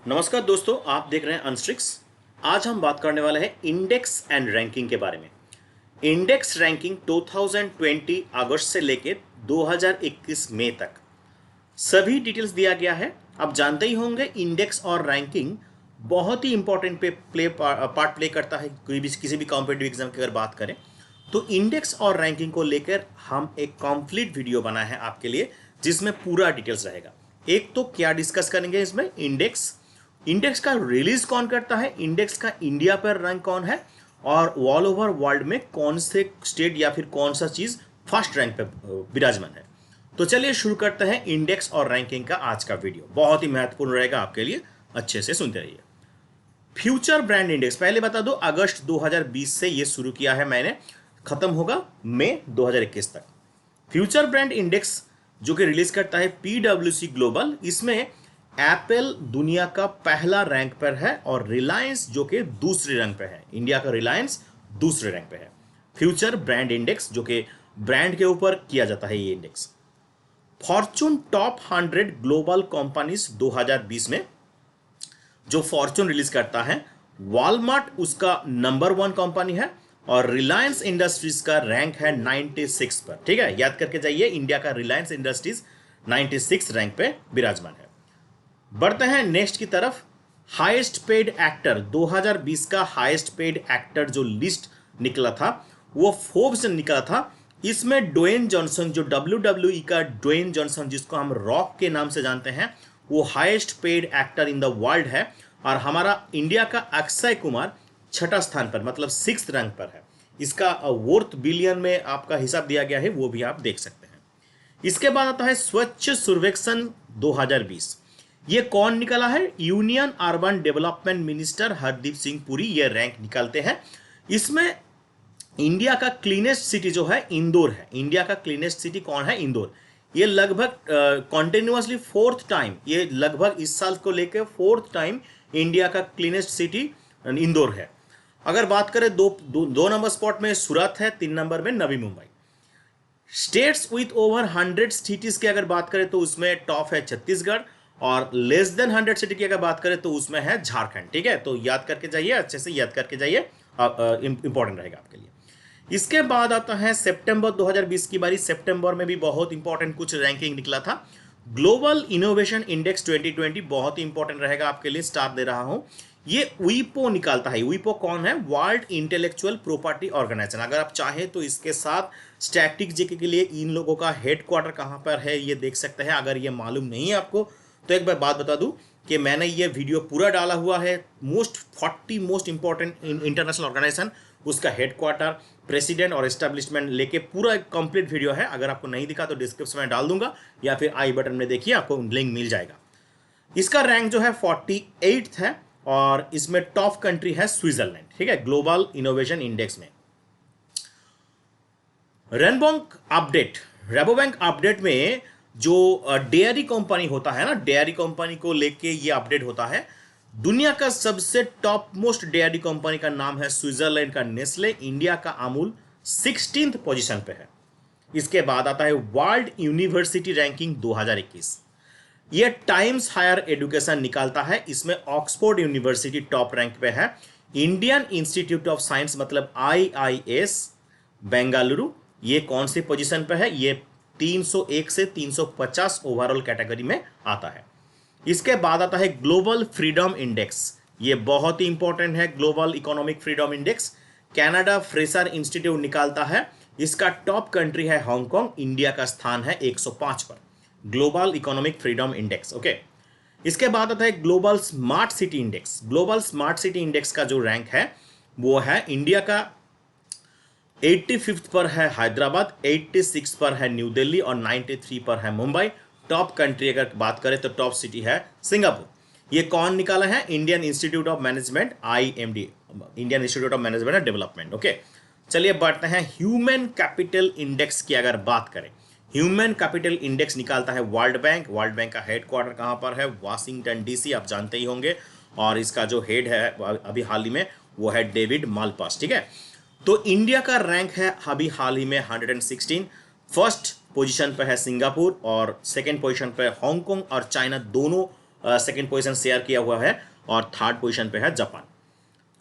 नमस्कार दोस्तों, आप देख रहे हैं अनस्ट्रिक्स। आज हम बात करने वाले हैं इंडेक्स एंड रैंकिंग के बारे में। इंडेक्स रैंकिंग 2020 अगस्त से लेकर 2021 मई तक सभी डिटेल्स दिया गया है। आप जानते ही होंगे इंडेक्स और रैंकिंग बहुत ही इंपॉर्टेंट पार्ट प्ले करता है कोई भी किसी भी कॉम्पिटिटिव एग्जाम की अगर बात करें तो इंडेक्स और रैंकिंग को लेकर हम एक कंप्लीट वीडियो बनाए हैं आपके लिए, जिसमें पूरा डिटेल्स रहेगा। एक तो क्या डिस्कस करेंगे इसमें, इंडेक्स इंडेक्स का रिलीज कौन करता है, इंडेक्स का इंडिया पर रैंक कौन है, और ऑल ओवर वर्ल्ड में कौन से स्टेट या फिर कौन सा चीज फर्स्ट रैंक पे विराजमान है। तो चलिए शुरू करते हैं इंडेक्स और रैंकिंग का आज का वीडियो। बहुत ही महत्वपूर्ण रहेगा आपके लिए, अच्छे से सुनते रहिए। फ्यूचर ब्रांड इंडेक्स, पहले बता दो अगस्त 2020 से ये शुरू किया है मैंने, खत्म होगा मई 2021 तक। फ्यूचर ब्रांड इंडेक्स जो कि रिलीज करता है पीडब्ल्यूसी ग्लोबल, इसमें एप्पल दुनिया का पहला रैंक पर है और रिलायंस जो कि दूसरे रैंक पे है। इंडिया का रिलायंस दूसरे रैंक पे है। फ्यूचर ब्रांड इंडेक्स जो कि ब्रांड के ऊपर किया जाता है ये index. Fortune top 100 global companies 2020 में जो फॉर्चून रिलीज करता है, वॉलमार्ट उसका नंबर 1 कंपनी है और रिलायंस इंडस्ट्रीज का रैंक है 96 पर। ठीक है, याद करके जाइए, इंडिया का रिलायंस इंडस्ट्रीज 96 रैंक पे विराजमान है। बढ़ते हैं नेक्स्ट की तरफ। हाईएस्ट पेड एक्टर 2020 का हाईएस्ट पेड एक्टर जो लिस्ट निकला था वो फोर्ब्स से निकला था। इसमें ड्वेन जॉनसन, जो WWE का ड्वेन जॉनसन जिसको हम रॉक के नाम से जानते हैं, वो highest paid actor in the world है। और हमारा इंडिया का अक्षय कुमार छठा स्थान पर, मतलब 6th रैंक पर है। इसका वर्थ बिलियन में आपका हिसाब दिया गया है, वो भी आप देख सकते हैं। इसके बाद आता है स्वच्छ सर्वेक्षण 2020। ये कौन निकला है, union urban development minister Hardeep Singh Puri ये रैंक निकालते हैं। इसमें इंडिया का क्लीनेस्ट सिटी जो है इंदौर है। इंडिया का क्लीनेस्ट सिटी कौन है, इंदौर। ये लगभग कॉन्टिन्यूसली 4th टाइम, ये लगभग इस साल को लेकर 4th टाइम इंडिया का क्लीनेस्ट सिटी इंदौर है। अगर बात करें दो नंबर स्पॉट में सूरत है, 3 नंबर में Navi Mumbai. States with over 100 cities की अगर बात करें तो उसमें टॉप है छत्तीसगढ़, और लेस देन 100 सिटी की अगर बात करें तो उसमें है झारखंड। ठीक है, तो याद करके जाइए, अच्छे से याद करके जाइए, इंपॉर्टेंट रहेगा आपके लिए। इसके बाद आता है सितंबर 2020 की बारी। सितंबर में भी बहुत इंपॉर्टेंट कुछ रैंकिंग निकला था। ग्लोबल इनोवेशन इंडेक्स 2020 बहुत ही इंपॉर्टेंट रहेगा आपके लिए, स्टार दे रहा हूं। ये वीपो निकालता है। वीपो कौन है, वर्ल्ड इंटेलेक्चुअल प्रॉपर्टी ऑर्गेनाइजेशन। अगर आप चाहें तो इसके साथ स्टैटिक जीके के लिए इन लोगों का हेडक्वार्टर कहां पर है ये देख सकते हैं। अगर ये मालूम नहीं है आपको तो एक बार बात बता दूं कि मैंने ये वीडियो पूरा डाला हुआ है। 40 मोस्ट इंपॉर्टेंट इंटरनेशनल ऑर्गेनाइजेशन, उसका हेडक्वार्टर, प्रेसिडेंट और एस्टेब्लिशमेंट लेके पूरा एक कंप्लीट वीडियो है। अगर आपको नहीं दिखा तो डिस्क्रिप्शन में डाल दूंगा या फिर आई बटन में देखिए, आपको लिंक मिल जाएगा। इसका रैंक जो है 48th है और इसमें टॉप कंट्री है स्विट्जरलैंड। ठीक है, ग्लोबल इनोवेशन इंडेक्स में। रेबोबैंक अपडेट में जो डेयरी कंपनी होता है ना, डेयरी कंपनी को लेके ये अपडेट होता है। दुनिया का सबसे टॉप मोस्ट डेयरी कंपनी का नाम है स्विट्जरलैंड का नेस्ले। इंडिया का अमूल 16th पोजीशन पे है। इसके बाद आता है वर्ल्ड यूनिवर्सिटी रैंकिंग 2021। ये टाइम्स हायर एजुकेशन निकालता है। इसमें ऑक्सफोर्ड यूनिवर्सिटी टॉप रैंक पे है। इंडियन इंस्टीट्यूट ऑफ साइंस मतलब IIS बेंगलुरु ये कौन सी पोजीशन पे है, ये 301 से 350 ओवरऑल कैटेगरी में आता है। इसके बाद आता है ग्लोबल फ्रीडम इंडेक्स। ये बहुत ही इंपॉर्टेंट है, global economic freedom index. Canada fresher institute निकालता है। इसका टॉप कंट्री है हांगकांग। इंडिया का स्थान है 105 पर, global economic freedom index. Okay, इसके बाद आता है global smart city index. Global smart city index का जो रैंक है वो है इंडिया का 85th पर है हैदराबाद, 86 पर है न्यू दिल्ली और 93 पर है मुंबई। टॉप कंट्री अगर बात करें तो टॉप सिटी है सिंगापुर। ये कौन निकाला है, Indian Institute of management IMD, Indian Institute of management and development. Okay, चलिए बढ़ते हैं ह्यूमन कैपिटल इंडेक्स की अगर बात करें। ह्यूमन कैपिटल इंडेक्स निकालता है वर्ल्ड बैंक। वर्ल्ड बैंक का हेडक्वार्टर कहां पर है, वाशिंगटन DC, आप जानते ही होंगे। और इसका जो हेड है अभी हाल ही में वो है डेविड मालपास। ठीक है, तो इंडिया का रैंक है अभी हाल ही में 116। फर्स्ट पोजीशन पर है सिंगापुर और सेकंड पोजीशन पर हांगकांग और चाइना, दोनों सेकंड पोजीशन शेयर किया हुआ है और थर्ड पोजीशन पे है जापान।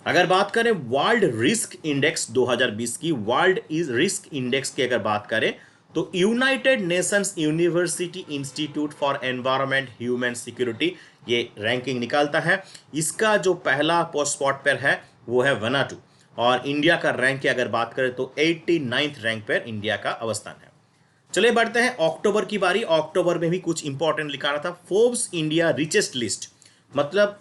अगर बात करें वर्ल्ड रिस्क इंडेक्स 2020 की, वर्ल्ड रिस्क इंडेक्स की अगर बात करें तो United Nations university institute for environment human security ये रैंकिंग निकालता है। इसका जो पहला स्पॉट पर है वो है वनाटू, और इंडिया का रैंक की अगर बात करें तो 89th रैंक पर इंडिया का अवस्थान है। चलिए बढ़ते हैं अक्टूबर की बारी। अक्टूबर में भी कुछ इंपॉर्टेंट लिखा रहा था। फोर्ब्स इंडिया रिचेस्ट लिस्ट, मतलब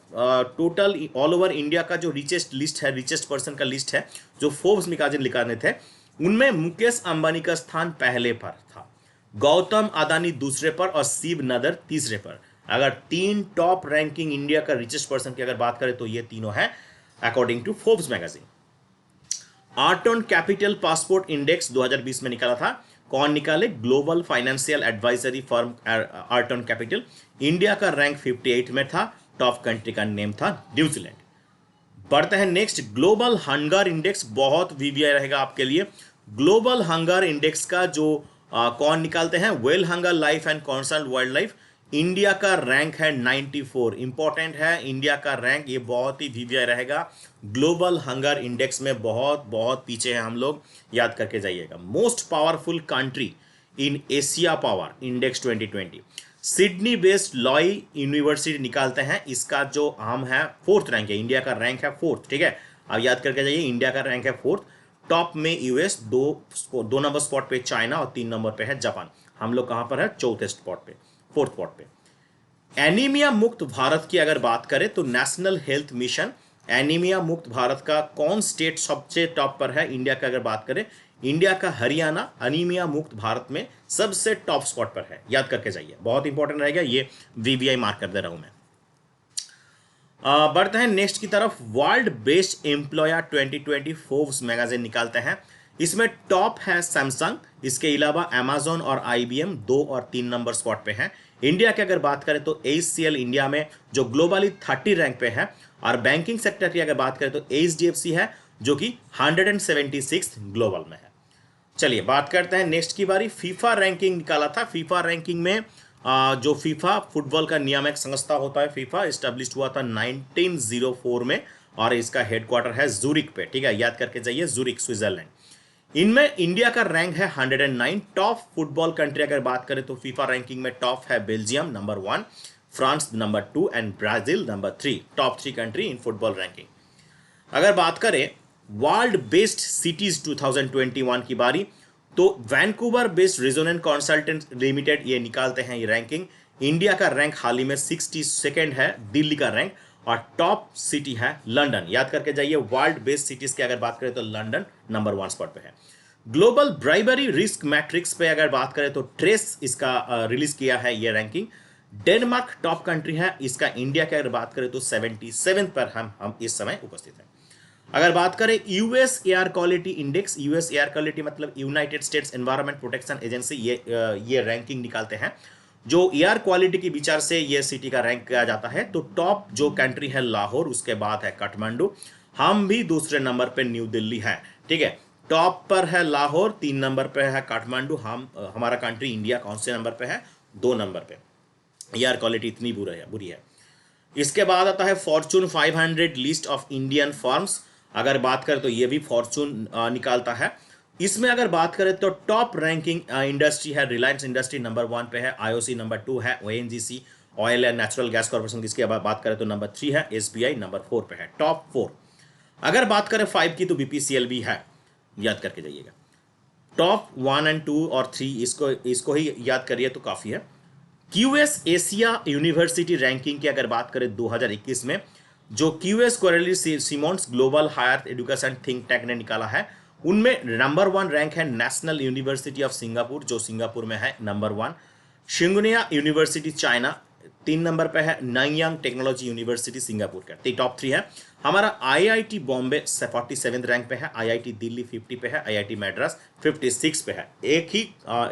टोटल ऑल ओवर इंडिया का जो रिचेस्ट लिस्ट है, रिचेस्ट पर्सन का लिस्ट है जो फोर्ब्स मैगजीन निकाले थे, उनमें मुकेश अंबानी का स्थान पहले पर था, गौतम अदानी दूसरे पर और शिव नदर तीसरे पर। अगर तीन टॉप रैंकिंग इंडिया का रिचेस्ट पर्सन की अगर बात करें तो ये तीनों है according to Forbes magazine. Arton Capital passport index 2020 में निकाला था। कौन निकाले? Global financial advisory firm Arton Capital. India का रैंक 58 में था। टॉप कंट्री का नेम था न्यूजीलैंड। बढ़ते हैं नेक्स्ट, ग्लोबल हंगर इंडेक्स, बहुत वीवीआई रहेगा आपके लिए। ग्लोबल हंगर इंडेक्स का जो कौन निकालते हैं? Well hunger life and concern wild life. India का रैंक है 94, इंपॉर्टेंट है इंडिया का रैंक, ये बहुत ही वीवीआई रहेगा। ग्लोबल हंगर इंडेक्स में बहुत बहुत पीछे हैं हम लोग, याद करके जाइएगा। Most powerful country in Asia power index 2020, Sydney based Loy university निकालते हैं। इसका जो आम है 4th रैंक है, इंडिया का रैंक है 4th, ठीक है। अब याद करके जाइए, इंडिया का रैंक है 4th। टॉप में यूएस, दो नंबर स्पॉट पे चाइना और 3 नंबर पे है जापान। हम लोग कहां पर है? 4th स्पॉट पे, 4th स्पॉट पे। एनीमिया मुक्त भारत की अगर बात करें तो नेशनल हेल्थ मिशन, एनीमिया मुक्त भारत का कौन स्टेट सबसे टॉप पर है? इंडिया का अगर बात करें, इंडिया का हरियाणा एनीमिया मुक्त भारत में सबसे टॉप स्पॉट पर है, याद करके जाइए, बहुत इंपॉर्टेंट रहेगा ये, वीवीआई मार्क कर दे रहा हूं मैं। बढ़ते हैं नेक्स्ट की तरफ। World best employer 2020 Forbes magazine निकालते हैं। इसमें टॉप है सैमसंग, इसके अलावा अमेजॉन और आईबीएम 2 और 3 नंबर स्पॉट पे हैं। इंडिया की अगर बात करें तो एचसीएल इंडिया में जो ग्लोबली 30 रैंक पे है, और बैंकिंग सेक्टर की अगर बात करें तो एचडीएफसी है जो कि 176 ग्लोबल में है। चलिए बात करते हैं नेक्स्ट की बारी। फीफा रैंकिंग निकाला था। फीफा रैंकिंग में जो फीफा फुटबॉल का नियामक संस्था होता है, फीफा एस्टेब्लिश हुआ था 1904 में, और इसका हेडक्वार्टर है जूरिक पे, ठीक है, याद करके जाइए, जूरिक स्विट्जरलैंड। इनमें इंडिया का रैंक है 109। टॉप फुटबॉल कंट्री अगर बात करें तो फीफा रैंकिंग में टॉप है Belgium number 1, France number 2 and Brazil number 3, top 3 country in football ranking. अगर बात करें वर्ल्ड बेस्ट सिटीज 2021 की बारी, तो Vancouver based resonant consultant limited ये निकालते हैं ये रैंकिंग। इंडिया का रैंक हाल ही में 62nd है, दिल्ली का रैंक, और टॉप सिटी है लंदन, याद करके जाइए। वर्ल्ड बेस्ट सिटीज की अगर बात करें तो लंदन नंबर 1 स्पॉट पे है। ग्लोबल ब्राइबरी रिस्क मैट्रिक्स पे अगर बात करें तो ट्रेस इसका रिलीज किया है ये रैंकिंग। डेनमार्क टॉप कंट्री है इसका। इंडिया की अगर बात करें तो 77 पर हम इस समय उपस्थित हैं। अगर बात करें US air quality index, US air quality मतलब United States Environment Protection Agency, ये रैंकिंग निकालते हैं। जो एयर क्वालिटी के विचार से ये सिटी का रैंक किया जाता है, तो टॉप जो कंट्री है लाहौर, उसके बाद है काठमांडू, हम भी दूसरे नंबर पे न्यू दिल्ली है, ठीक है। टॉप पर है लाहौर, 3 नंबर पे है काठमांडू, हमारा कंट्री इंडिया कौन से नंबर पे है? 2 नंबर पे। एयर क्वालिटी इतनी बुरी है। इसके बाद आता है Fortune 500 list of Indian firms. अगर बात करें तो ये भी फॉर्चून निकालता है। इसमें अगर बात करें तो टॉप रैंकिंग इंडस्ट्री है रिलायंस इंडस्ट्री नंबर 1 पे है, आईओसी नंबर 2 है, ONGC oil and natural gas corporation जिसकी बात करें तो नंबर 3 है, एसबीआई नंबर 4 पे है, टॉप 4। अगर बात करें 5 की तो बीपीसीएल भी है, याद करके जाइएगा। टॉप 1 एंड 2 और 3 इसको ही याद करिए तो काफी है। क्यूएस एशिया यूनिवर्सिटी रैंकिंग की अगर बात करें 2021 में, जो QS Quacquarelli Symonds global higher education think tank ने निकाला है, उनमें नंबर 1 रैंक है नेशनल यूनिवर्सिटी ऑफ सिंगापुर, जो सिंगापुर में है नंबर 1। शिंगुनिया यूनिवर्सिटी चाइना 3 नंबर पे है, नंगयांग टेक्नोलॉजी यूनिवर्सिटी सिंगापुर का, टॉप 3 है। हमारा आईआईटी बॉम्बे 47 रैंक पे है, आईआईटी दिल्ली 50 पे है, आईआईटी मैड्रास 56 पे है। एक ही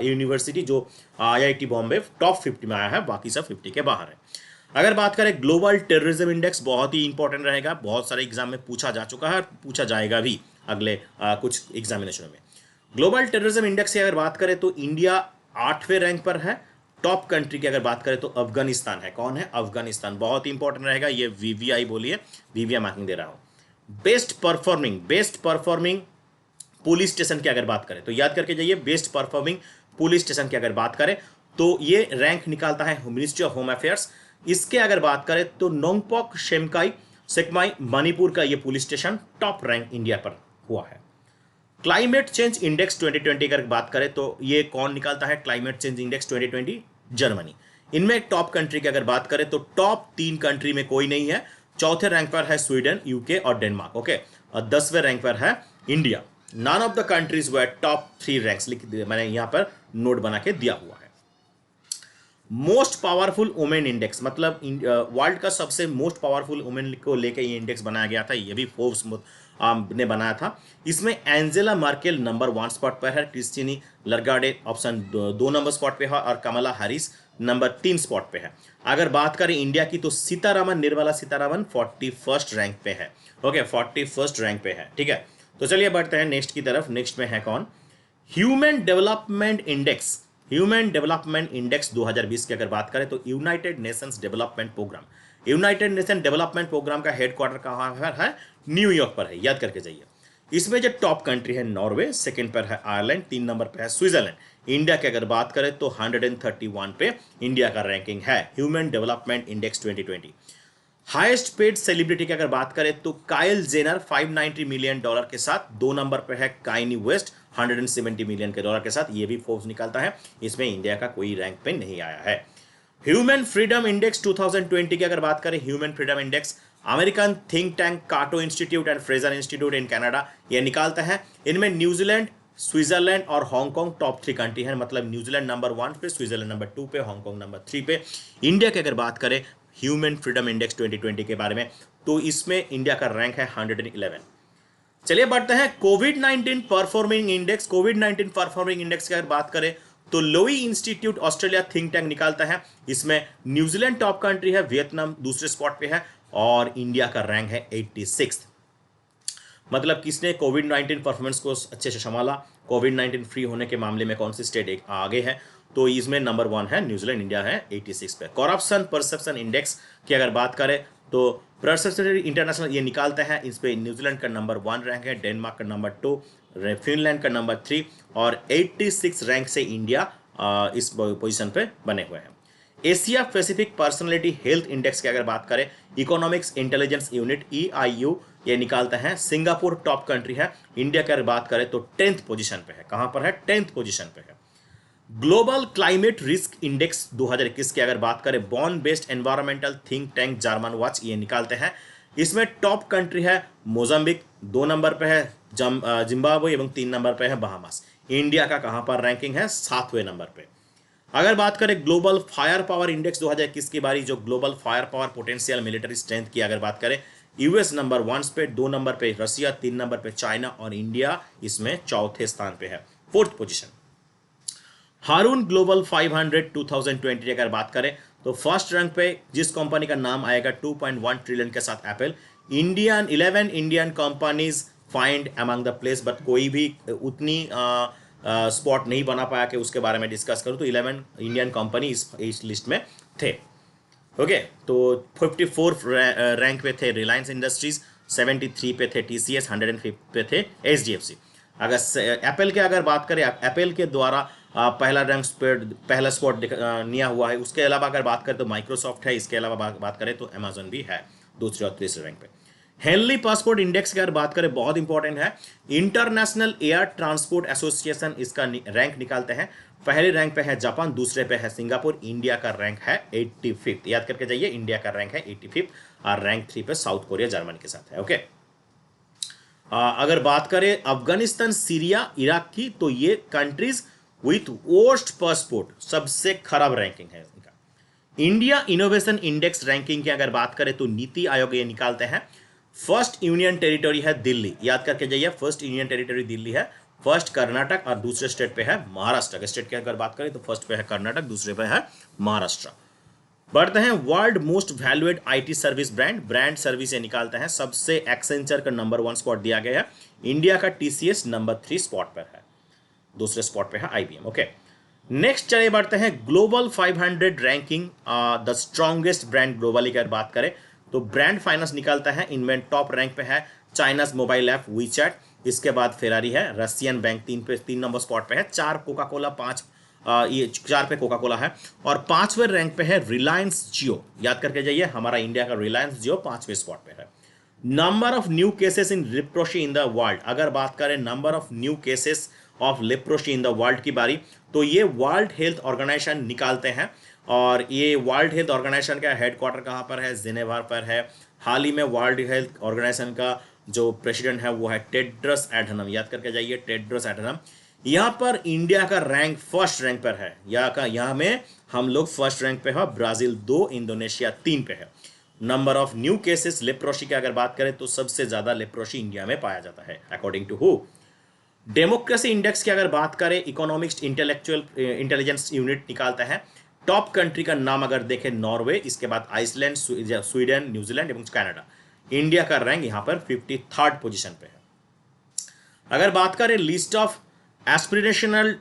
यूनिवर्सिटी जो आईआईटी बॉम्बे टॉप 50 में आया है, बाकी सब 50 के बाहर है। अगर बात करें ग्लोबल टेररिज्म इंडेक्स, बहुत ही इंपॉर्टेंट रहेगा, बहुत सारे एग्जाम में पूछा जा चुका है, पूछा जाएगा भी अगले कुछ एग्जामिनेशन में। ग्लोबल टेररिज्म इंडेक्स की अगर बात करें तो इंडिया 8वें रैंक पर है, टॉप कंट्री की अगर बात करें तो अफगानिस्तान है। कौन है? अफगानिस्तान। बहुत ही इंपॉर्टेंट रहेगा ये, वीवीआई बोलिए, वीवीआई मार्किंग दे रहा हूं। बेस्ट परफॉर्मिंग पुलिस स्टेशन की अगर बात करें तो याद करके जाइए, बेस्ट परफॉर्मिंग पुलिस स्टेशन की अगर बात करें तो ये रैंक निकालता है मिनिस्ट्री ऑफ होम अफेयर्स। इसके अगर बात करें तो नोंगपोक सेकमाई मणिपुर का ये police station top rank India पर हुआ है। क्लाइमेट चेंज इंडेक्स 2020 अगर बात करें तो ये कौन निकालता है? Climate change index 2020 Germany. इनमें टॉप कंट्री की अगर बात करें तो टॉप 3 कंट्री में कोई नहीं है। चौथे रैंक पर है स्वीडन, यूके और डेनमार्क। ओके, और 10वें रैंक पर है India. None of the countries were top 3 ranks लिख दिए, मैंने यहां पर नोट बना के दिया हुआ है। मोस्ट पावरफुल वुमेन इंडेक्स, मतलब वर्ल्ड का सबसे मोस्ट पावरफुल वुमेन को लेकर ये इंडेक्स बनाया गया था। ये भी फोर्ब्स ने बनाया था। इसमें एंजेला मार्केल नंबर 1 स्पॉट पर है, क्रिस्टीनी लगार्डे ऑप्शन 2 नंबर स्पॉट पे है और कमला हैरिस नंबर 3 स्पॉट पे है। अगर बात करें इंडिया की तो निर्मला सीतारामन 41st रैंक पे है। ओके, 41st रैंक पे है। ठीक है, तो चलिए बढ़ते हैं नेक्स्ट की तरफ। नेक्स्ट में है कौन? ह्यूमन डेवलपमेंट इंडेक्स 2020 की अगर बात करें तो यूनाइटेड नेशंस डेवलपमेंट प्रोग्राम का हेडक्वार्टर कहाँ पर है? न्यूयॉर्क पर है, याद करके जाइए। इसमें जो टॉप कंट्री है नॉर्वे, सेकंड पर है आयरलैंड, 3 नंबर पर है स्विट्जरलैंड। इंडिया की अगर बात करें तो 131 पे इंडिया का रैंकिंग है human development index 2020। Highest paid celebrity की अगर बात करें तो काइल जेनर $590 मिलियन के साथ 2 नंबर पर है काइनी वेस्ट $170 मिलियन के साथ। ये भी फोर्ब्स निकालता है, इसमें इंडिया का कोई रैंक पे नहीं आया है। ह्यूमन फ्रीडम इंडेक्स 2020 की अगर बात करें, human freedom index American think tank Cato Institute and Fraser Institute in Canada ये निकालता है। इनमें न्यूजीलैंड, स्विट्जरलैंड और हांगकांग टॉप 3 कंट्री है, मतलब न्यूजीलैंड नंबर 1 पे, स्विट्जरलैंड नंबर 2 पे, हांगकांग नंबर 3 पे। इंडिया की अगर बात करें ह्यूमन फ्रीडम इंडेक्स 2020 के बारे में तो इसमें इंडिया का रैंक है 111। चलिए बढ़ते हैं कोविड-19 परफॉर्मिंग इंडेक्स की अगर बात करें तो लोई इंस्टीट्यूट ऑस्ट्रेलिया थिंक टैंक निकालता है। इसमें न्यूजीलैंड टॉप कंट्री है, वियतनाम दूसरे स्पॉट पे है और इंडिया का रैंक है 86। मतलब किसने कोविड-19 परफॉर्मेंस को अच्छे से संभाला, कोविड-19 फ्री होने के मामले में कौन सी स्टेट आगे है? तो इसमें नंबर 1 है न्यूजीलैंड, इंडिया है 86 पे। करप्शन परसेप्शन इंडेक्स की अगर बात करें तो परसेप्शन इंटरनेशनल ये निकालते हैं, इस पे न्यूजीलैंड का नंबर 1 रैंक है, डेनमार्क का नंबर 2, फिनलैंड का नंबर 3 और 86 रैंक से इंडिया इस पोजीशन पे बने हुए हैं। Asia Pacific personality health index की अगर बात करें, इकोनॉमिक्स इंटेलिजेंस यूनिट EIU ये निकालता है। सिंगापुर टॉप कंट्री है। इंडिया की अगर बात करें तो 10th पोजीशन पे है। कहां पर है? 10th पोजीशन पे है। ग्लोबल क्लाइमेट रिस्क इंडेक्स 2021 की अगर बात करें, born based environmental think tank German watch ये निकालते हैं। इसमें टॉप कंट्री है मोजाम्बिक, 2 नंबर पे है जिम्बाब्वे एवं 3 नंबर पे है बहामास। इंडिया का कहां पर रैंकिंग है? 7वें नंबर पे। अगर बात करें ग्लोबल फायर पावर इंडेक्स 2021 की बारी, जो global fire power potential military strength की अगर बात करें, यूएस नंबर 1 पे, 2 नंबर पे रशिया, 3 नंबर पे चाइना और इंडिया इसमें चौथे स्थान पे है, 4th पोजीशन। हारून ग्लोबल 500 2020 की अगर बात करें तो फर्स्ट रैंक पे जिस कंपनी का नाम आएगा 2.1 ट्रिलियन के साथ Apple. 11 Indian companies find among the place, but कोई भी उतनी स्पॉट नहीं बना पाया कि उसके बारे में डिस्कस करूं, तो 11 इंडियन कंपनी इस लिस्ट में थे। ओके, तो 54 रैंक पे थे रिलायंस इंडस्ट्रीज, 73 पे थे TCS, 105 पे थे HDFC। अगर एप्पल के अगर बात करें, एप्पल के द्वारा पहला स्पॉट लिया हुआ है। उसके अलावा अगर बात करें तो माइक्रोसॉफ्ट है, इसके अलावा बात करें तो अमेजन भी है दूसरे और तीसरे रैंक पे। हेनली पासपोर्ट इंडेक्स की अगर बात करें, बहुत इंपॉर्टेंट है, इंटरनेशनल एयर ट्रांसपोर्ट एसोसिएशन इसका रैंक निकालते हैं। पहले रैंक पे है जापान, दूसरे पे है सिंगापुर, इंडिया का रैंक है 85। याद करके जाइए, इंडिया का रैंक है 85 और रैंक 3 पे साउथ कोरिया जर्मनी के साथ है। ओके, अगर बात करें अफगानिस्तान, सीरिया, इराक की, तो ये कंट्रीज विथ वर्स्ट पासपोर्ट, सबसे खराब रैंकिंग है इनका। इंडिया इनोवेशन इंडेक्स रैंकिंग की अगर बात करें तो नीति आयोग ये निकालते हैं। फर्स्ट यूनियन टेरिटरी है दिल्ली, याद करके जाइए, फर्स्ट यूनियन टेरिटरी दिल्ली है, फर्स्ट कर्नाटक और दूसरे स्टेट पे है महाराष्ट्र। स्टेट की अगर बात करें तो फर्स्ट पे है कर्नाटक, दूसरे पे है महाराष्ट्र। बढ़ते हैं world most valued IT service brand service ये निकालते हैं। सबसे एक्सेंचर का नंबर 1 स्पॉट दिया गया है। इंडिया का TCS नंबर 3 स्पॉट पर है, दूसरे स्पॉट पे है IBM। ओके, नेक्स्ट चलिए बढ़ते हैं global 500 ranking, the strongest brand globally की अगर बात करें तो ब्रांड फाइनेंस निकालता है, इनमें टॉप रैंक पे है चाइनाज मोबाइल ऐप वीचैट, इसके बाद फेरारी है, रशियन बैंक 3 नंबर स्पॉट पे है, 4 कोका कोला, 5 ये 4 पे कोका कोला है, और 5वें रैंक पे है रिलायंस जियो। याद करके जाइए, हमारा इंडिया का रिलायंस जियो 5वें स्पॉट पे है। Number of new cases in leprosy in the world, अगर बात करें number of new cases of leprosy in the world की बारी, तो ये वर्ल्ड हेल्थ ऑर्गेनाइजेशन निकालते हैं, और ये वर्ल्ड हेल्थ ऑर्गेनाइजेशन का हेडक्वार्टर कहाँ पर है, जिनेवा पर है। हाल ही में वर्ल्ड हेल्थ ऑर्गेनाइजेशन का जो प्रेसिडेंट है वो है टेड्रस एडहनम, याद करके जाइए टेड्रस एडहनम। यहाँ पर इंडिया का रैंक फर्स्ट रैंक पर है, यहाँ में हम लोग फर्स्ट रैंक पे है, ब्राजील 2, इंडोनेशिया 3 पे है। Number of new cases leprosy की अगर बात करें तो सबसे ज्यादा लेप्रोसी इंडिया में पाया जाता है अकॉर्डिंग टू हु। डेमोक्रेसी इंडेक्स की अगर बात करें, इकोनॉमिक्स इंटेलेक्चुअल इंटेलिजेंस यूनिट निकालता है, टॉप कंट्री का नाम अगर देखें नॉर्वे, इसके बाद आइसलैंड, स्वीडन, न्यूजीलैंड एवं कनाडा। इंडिया का रैंक यहां पर 53rd पोजीशन पे है। अगर बात करें list of aspirational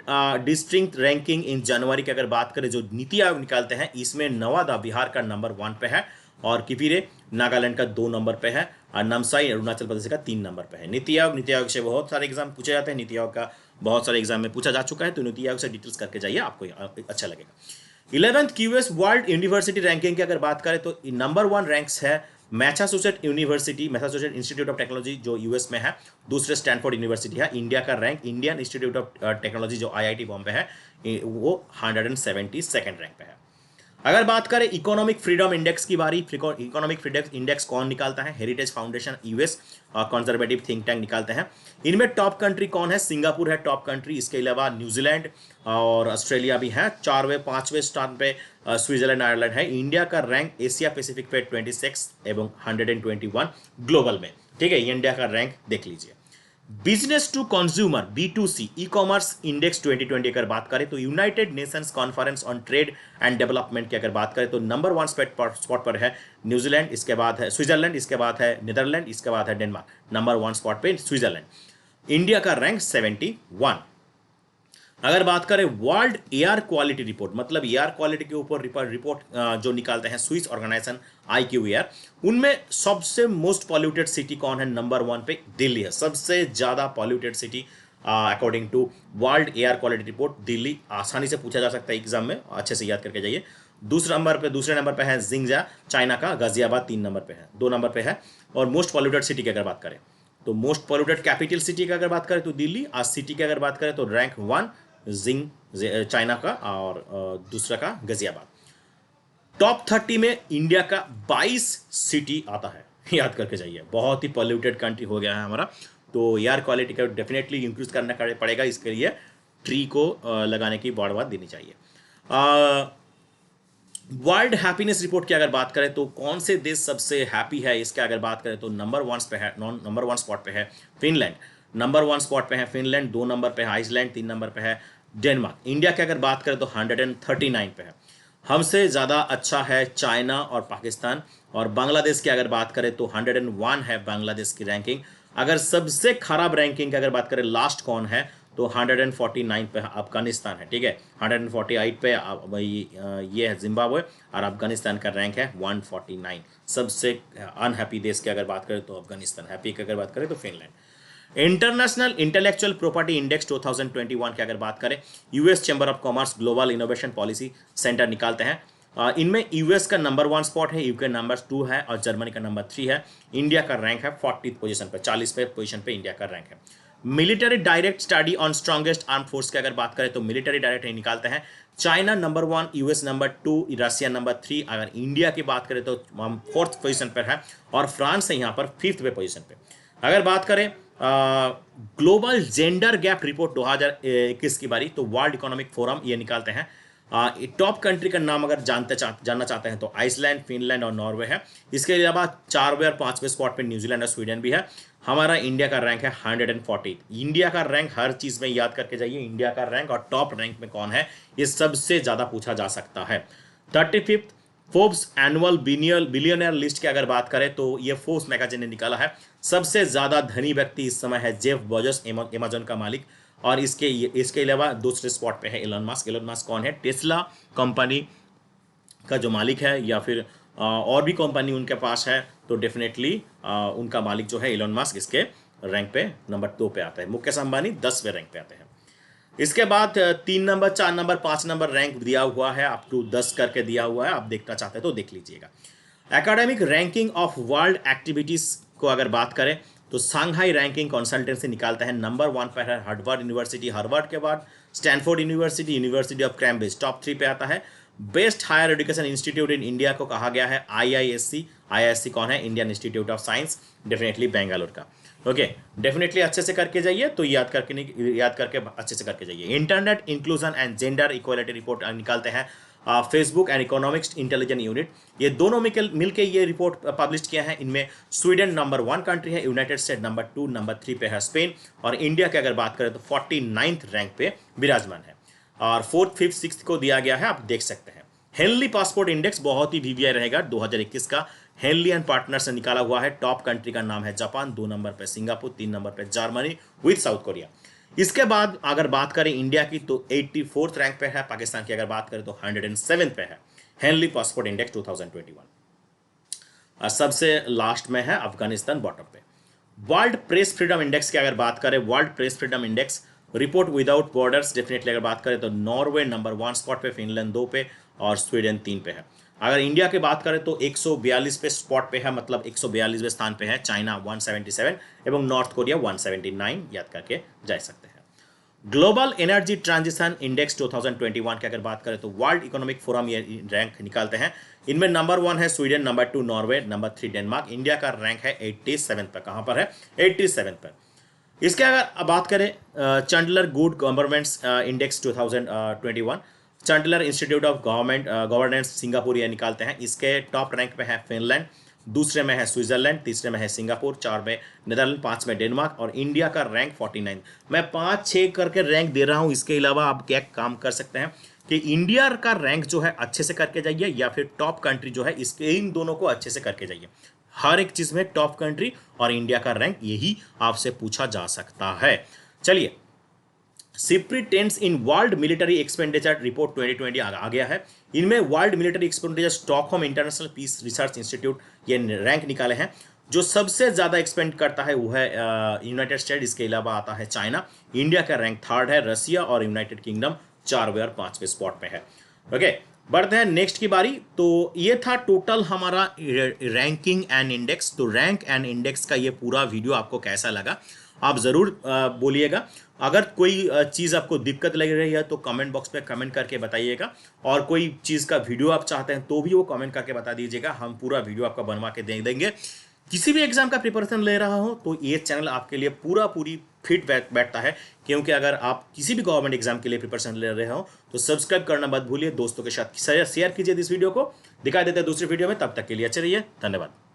district ranking in जनवरी की अगर बात करें जो नीति आयोग निकालते हैं, इसमें नवादा बिहार का नंबर 1 पे है, और किपिरे नागालैंड का 2 नंबर पे है, और नामसाई अरुणाचल प्रदेश का 3 नंबर पे है। नीति आयोग से बहुत सारे एग्जाम पूछे जाते हैं, नीति आयोग का बहुत सारे एग्जाम में पूछा जा चुका है, तो नीति आयोग से डिटेल्स करके जाइए, आपको अच्छा लगेगा। 11th QS world university ranking की अगर बात करें तो नंबर 1 रैंक्स है Massachusetts university, Massachusetts institute of technology जो यूएस में है, दूसरे स्टैनफोर्ड यूनिवर्सिटी है। इंडिया का rank Indian Institute of technology जो आईआईटी बॉम्बे है वो 172nd रैंक पे है। अगर बात करें इकोनॉमिक फ्रीडम इंडेक्स की बारी, इकोनॉमिक फ्रीडम इंडेक्स कौन निकालता है, heritage foundation US conservative think tank निकालते हैं। इनमें टॉप कंट्री कौन है, सिंगापुर है टॉप कंट्री, इसके अलावा न्यूजीलैंड और ऑस्ट्रेलिया भी है, 4वें 5वें स्थान पे स्विट्जरलैंड आयरलैंड है। इंडिया का रैंक एशिया पैसिफिक पे 26 एवं 121 ग्लोबल में, ठीक है, इंडिया का रैंक देख लीजिए। Business to consumer B2C e commerce index 2020 अगर बात करें तो United Nations conference on trade and development की अगर बात करें तो नंबर 1 स्पॉट पर है न्यूजीलैंड, इसके बाद है स्विट्जरलैंड, इसके बाद है नीदरलैंड, इसके बाद है डेनमार्क। नंबर 1 स्पॉट पे स्विट्जरलैंड। इंडिया का रैंक 71। अगर बात करें वर्ल्ड एयर क्वालिटी रिपोर्ट, मतलब एयर क्वालिटी के ऊपर रिपोर्ट जो निकालते हैं स्विस ऑर्गेनाइजेशन IQAir, उनमें सबसे मोस्ट पॉल्यूटेड सिटी कौन है, नंबर 1 पे दिल्ली है, सबसे ज्यादा polluted city according to world air quality report Delhi. आसानी से पूछा जा सकता है एग्जाम में, अच्छे से याद करके जाइए। दूसरे नंबर पे है जिंगजा चाइना का, गाजियाबाद 3 नंबर पे है, 2 नंबर पे है। और मोस्ट पॉल्यूटेड सिटी की अगर बात करें तो मोस्ट पॉल्यूटेड कैपिटल सिटी की अगर बात करें तो दिल्ली, आज सिटी की अगर बात करें तो रैंक 1 चाइना का, और दूसरा का गाजियाबाद। टॉप 30 में इंडिया का 22 सिटी आता है, याद करके जाइए, बहुत ही पॉल्यूटेड कंट्री हो गया है हमारा, तो एयर क्वालिटी का डेफिनेटली इंक्रीज करना पड़ेगा, इसके लिए ट्री को लगाने की बढ़ावा देनी चाहिए। वर्ल्ड हैप्पीनेस रिपोर्ट की अगर बात करें तो कौन से देश सबसे हैप्पी है, इसके अगर बात करें तो नंबर 1 स्पॉट पे है फिनलैंड, नंबर 1 स्पॉट पे है फिनलैंड, 2 नंबर पे है आइसलैंड, 3 नंबर पे है डेनमार्क। इंडिया की अगर बात करें तो 139 पे है, हमसे ज़्यादा अच्छा है चाइना और पाकिस्तान। और बांग्लादेश की अगर बात करें तो 101 है बांग्लादेश की रैंकिंग। अगर सबसे खराब रैंकिंग की अगर बात करें लास्ट कौन है तो 149 पे अफगानिस्तान है, ठीक है, 148 पे ये है जिम्बाब्वे, और अफगानिस्तान का रैंक है 149। सबसे अनहैप्पी देश की अगर बात करें तो अफगानिस्तान, हैप्पी की अगर बात करें तो Finland. International intellectual property index 2021 की अगर बात करें, US chamber of commerce global innovation policy centre निकालते हैं, इनमें यूएस का नंबर 1 स्पॉट है, यूके नंबर 2 है, और जर्मनी का नंबर 3 है। इंडिया का रैंक है 40th पोजीशन पे, 40वें पोजीशन पे इंडिया का रैंक है। Military direct study on strongest arm force की अगर बात करें तो मिलिट्री डायरेक्ट निकालते हैं, China number 1, US number 2, Russia number 3। अगर इंडिया की बात करें तो हम 4th पोजीशन पर है, और फ्रांस है यहाँ पर 5th पोजीशन पे। अगर बात करें ग्लोबल जेंडर गैप रिपोर्ट 2021 की बारी, तो वर्ल्ड इकोनॉमिक फोरम ये निकालते हैं। टॉप कंट्री का नाम अगर जानना चाहते हैं तो आइसलैंड, फिनलैंड और नॉर्वे है। इसके अलावा 4वें और 5वें स्पॉट पे न्यूजीलैंड और स्वीडन भी है। हमारा इंडिया का रैंक है 140। इंडिया का रैंक हर चीज में याद करके जाइए, इंडिया का रैंक और टॉप रैंक में कौन है ये सबसे ज्यादा पूछा जा सकता है। 35th Forbes annual billionaire list की अगर बात करें तो ये फोर्ब्स मैगजीन ने निकाला है। सबसे ज्यादा धनी व्यक्ति इस समय है जेफ बेजोस, अमेज़न का मालिक, और इसके अलावा दूसरे स्पॉट पे है एलन मस्क। एलन मस्क कौन है? टेस्ला कंपनी का जो मालिक है, या फिर और भी कंपनी उनके पास है, तो डेफिनेटली उनका मालिक जो है एलन मस्क इसके रैंक पे नंबर 2 पे आता है। मुकेश अंबानी 10वें रैंक पे आते हैं। इसके बाद 3 नंबर, 4 नंबर, 5 नंबर रैंक दिया हुआ है, अप टू 10 करके दिया हुआ है। आप देखना चाहते हैं तो देख लीजिएगा। Academic ranking of world activities को अगर बात करें तो सांघाई रैंकिंग कंसल्टेंसी निकालता है, नंबर 1 पर है हार्वर्ड यूनिवर्सिटी। हार्वर्ड के बाद Stanford university, university of Cambridge top 3 पे आता है। Best higher education institute in India को कहा गया है IISc। IISc कौन है? Indian Institute of Science, definitely Bengaluru का। ओके, डेफिनेटली अच्छे से करके जाइए, तो याद करके अच्छे से करके जाइए। Internet inclusion and gender equality report निकालते हैं Facebook and economics intelligence unit. ये दोनों मिलके ये रिपोर्ट पब्लिश किया है। इनमें स्वीडन नंबर 1 कंट्री है, यूनाइटेड स्टेट नंबर 2, नंबर 3 पे है स्पेन, और इंडिया की अगर बात करें तो 49th रैंक पे विराजमान है। और 4th, 5th, 6th को दिया गया है, आप देख सकते हैं। हेनली पासपोर्ट इंडेक्स बहुत ही VVI रहेगा 2021 का। हेनली एंड पार्टनर से निकाला हुआ है। टॉप कंट्री का नाम है जापान, 2 नंबर पे सिंगापुर, 3 नंबर पे जर्मनी विद साउथ कोरिया। इसके बाद अगर बात करें इंडिया की तो 84th रैंक पे है। पाकिस्तान की अगर बात करें तो 107 पे है हेनली पासपोर्ट इंडेक्स 2021। और सबसे लास्ट में है अफगानिस्तान बॉटम पे। वर्ल्ड प्रेस फ्रीडम इंडेक्स की अगर बात करें, world press freedom index report without borders, definitely अगर बात करें तो नॉर्वे नंबर 1 स्पॉट पे, फिनलैंड 2 पे और स्वीडन 3 पे है। अगर इंडिया की बात करें तो 142 पे स्पॉट पे है, मतलब 142वें स्थान पे है। चाइना 177 एवं नॉर्थ कोरिया 179, याद करके जा सकते हैं। ग्लोबल एनर्जी ट्रांजिशन इंडेक्स 2021 की अगर बात करें तो वर्ल्ड इकोनॉमिक फोरम ये रैंक निकालते हैं। इनमें नंबर 1 है Sweden, number 2 Norway, number 3 Denmark. India का रैंक है 87 पर। कहां पर है? 87 पर। इसके अगर बात करें Chandler good governments index 2021, Chandler institute of governance Singapore ये निकालते हैं। इसके टॉप रैंक पे है फिनलैंड, दूसरे में है स्विट्जरलैंड, तीसरे में है सिंगापुर, 4 में नेदरलैंड, 5 में डेनमार्क, और इंडिया का रैंक 49। मैं 5-6 करके रैंक दे रहा हूं। इसके अलावा आप क्या काम कर सकते हैं कि इंडिया का रैंक जो है अच्छे से करके जाइए, या फिर टॉप कंट्री जो है इसके इन दोनों को अच्छे से करके जाइए। हर एक चीज में टॉप कंट्री और इंडिया का रैंक यही आपसे पूछा जा सकता है। चलिए, SIPRI trends in world military expenditure report 2020 आ गया है। इनमें world military expenditure Stockholm international peace research institute ये रैंक निकाले हैं। जो सबसे ज्यादा एक्सपेंड करता है वो है यूनाइटेड स्टेट, इसके अलावा आता है चाइना। इंडिया का रैंक 3rd है, रसिया और यूनाइटेड किंगडम 4वें और 5वें स्पॉट पे है। ओके, बढ़ते हैं नेक्स्ट की बारी। तो ये था टोटल हमारा रैंकिंग एंड इंडेक्स। तो रैंक एंड इंडेक्स का ये पूरा वीडियो आपको कैसा लगा आप ज़रूर बोलिएगा। अगर कोई चीज़ आपको दिक्कत लग रही है तो कमेंट बॉक्स पे कमेंट करके बताइएगा, और कोई चीज़ का वीडियो आप चाहते हैं तो भी वो कमेंट करके बता दीजिएगा। हम पूरा वीडियो आपका बनवा के दे देंगे। किसी भी एग्जाम का प्रिपरेशन ले रहा हो तो ये चैनल आपके लिए पूरी फिट बैठता है, क्योंकि अगर आप किसी भी गवर्नमेंट एग्जाम के लिए प्रिपरेशन ले रहे हो तो सब्सक्राइब करना मत भूलिए। दोस्तों के साथ शेयर कीजिए इस वीडियो को। दिखा देते हैं दूसरी वीडियो में, तब तक के लिए अच्छे रहिए। धन्यवाद।